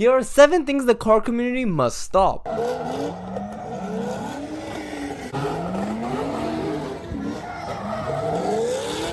Here are 7 things the car community must stop.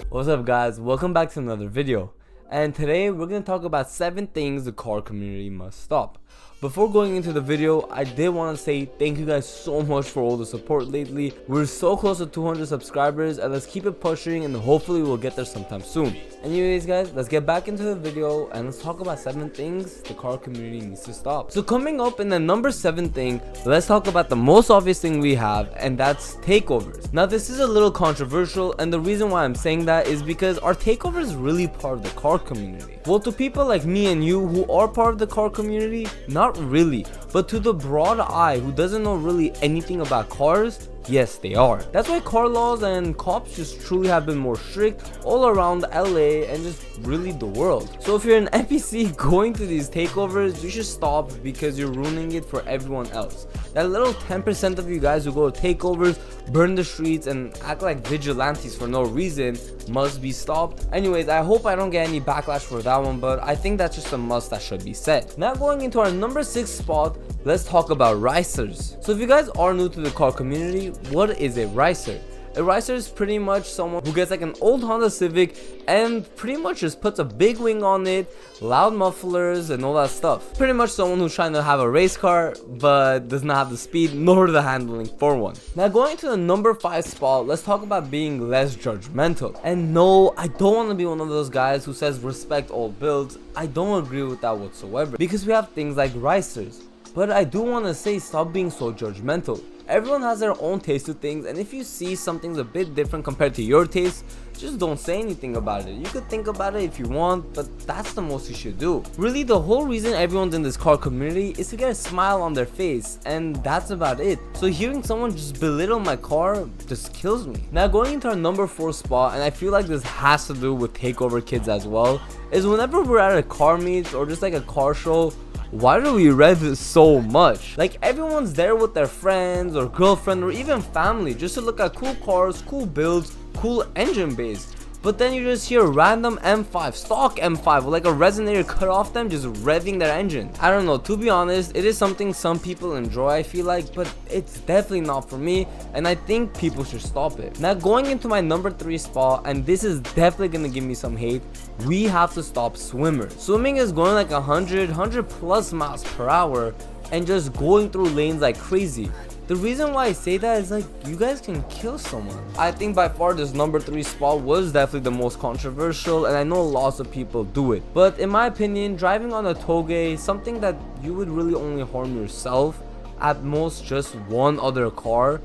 What's up guys, welcome back to another video. And today we're going to talk about 7 things the car community must stop. Before going into the video, I did want to say thank you guys so much for all the support lately. We're so close to 200 subscribers and let's keep it pushing and hopefully we'll get there sometime soon. Anyways guys, let's get back into the video and let's talk about 7 things the car community needs to stop. So coming up in the number 7 thing, let's talk about the most obvious thing we have, and that's takeovers. Now this is a little controversial, and the reason why I'm saying that is because are takeovers really part of the car community? Well, to people like me and you who are part of the car community, not really, but to the broad eye who doesn't know really anything about cars, yes they are. That's why car laws and cops just truly have been more strict all around LA and just really the world. So if you're an NPC going to these takeovers, you should stop because you're ruining it for everyone else. That little 10% of you guys who go to takeovers, burn the streets and act like vigilantes for no reason must be stopped. Anyways, I hope I don't get any backlash for that one, but I think that's just a must that should be said. Now going into our number 6 spot, let's talk about ricers. So if you guys are new to the car community, what is a ricer? A ricer is pretty much someone who gets like an old Honda Civic and pretty much just puts a big wing on it, loud mufflers and all that stuff. Pretty much someone who's trying to have a race car but does not have the speed nor the handling for one. Now going to the number 5 spot, let's talk about being less judgmental. And no, I don't want to be one of those guys who says respect all builds. I don't agree with that whatsoever because we have things like ricers. But I do want to say stop being so judgmental. Everyone has their own taste to things, and if you see something's a bit different compared to your taste, just don't say anything about it. You could think about it if you want, but that's the most you should do. Really, the whole reason everyone's in this car community is to get a smile on their face, and that's about it. So hearing someone just belittle my car just kills me. Now going into our number 4 spot, and I feel like this has to do with takeover kids as well, is whenever we're at a car meet or just like a car show, why do we rev so much? Like everyone's there with their friends or girlfriend or even family just to look at cool cars, cool builds, cool engine bays. But then you just hear random M5, stock M5 with like a resonator cut off them just revving their engine. I don't know, to be honest, it is something some people enjoy I feel like, but it's definitely not for me and I think people should stop it. Now going into my number 3 spot, and this is definitely gonna give me some hate, we have to stop swimmers. Swimming is going like 100 plus miles per hour and just going through lanes like crazy. The reason why I say that is like you guys can kill someone. I think by far this number 3 spot was definitely the most controversial, and I know lots of people do it. But in my opinion, driving on a toge, something that you would really only harm yourself, at most just one other car,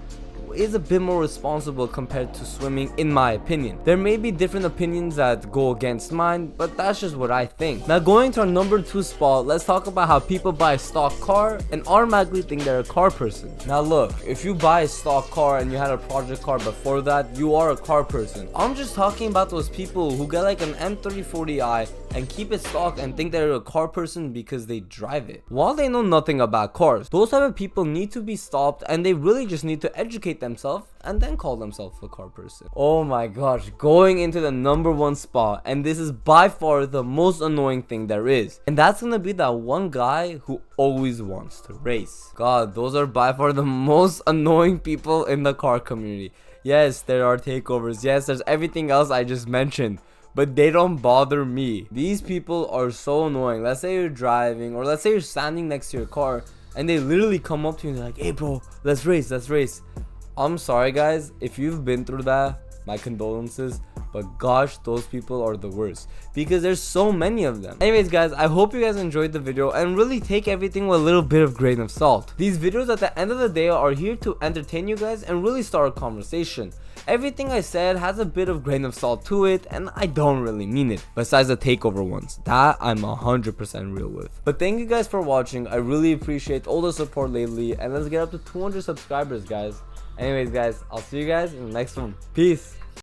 is a bit more responsible compared to swimming in my opinion. There may be different opinions that go against mine, but that's just what I think. Now going to our number 2 spot, let's talk about how people buy a stock car and automatically think they're a car person. Now look, if you buy a stock car and you had a project car before that, you are a car person. I'm just talking about those people who get like an M3040i and keep it stock and think they're a car person because they drive it while they know nothing about cars. Those type of people need to be stopped and they really just need to educate themselves and then call themselves a car person. Oh my gosh, going into the number 1 spot, and this is by far the most annoying thing there is, and that's gonna be that one guy who always wants to race. God, those are by far the most annoying people in the car community. Yes, there are takeovers, yes, there's everything else I just mentioned, but they don't bother me. These people are so annoying. Let's say you're driving, or let's say you're standing next to your car and they literally come up to you and they're like, hey bro, let's race. I'm sorry guys, if you've been through that, my condolences, but gosh, those people are the worst because there's so many of them. Anyways guys, I hope you guys enjoyed the video and really take everything with a little bit of grain of salt. These videos at the end of the day are here to entertain you guys and really start a conversation. Everything I said has a bit of grain of salt to it and I don't really mean it, besides the takeover ones that I'm 100% real with. But thank you guys for watching. I really appreciate all the support lately, and let's get up to 200 subscribers guys. Anyways guys, I'll see you guys in the next one. Peace.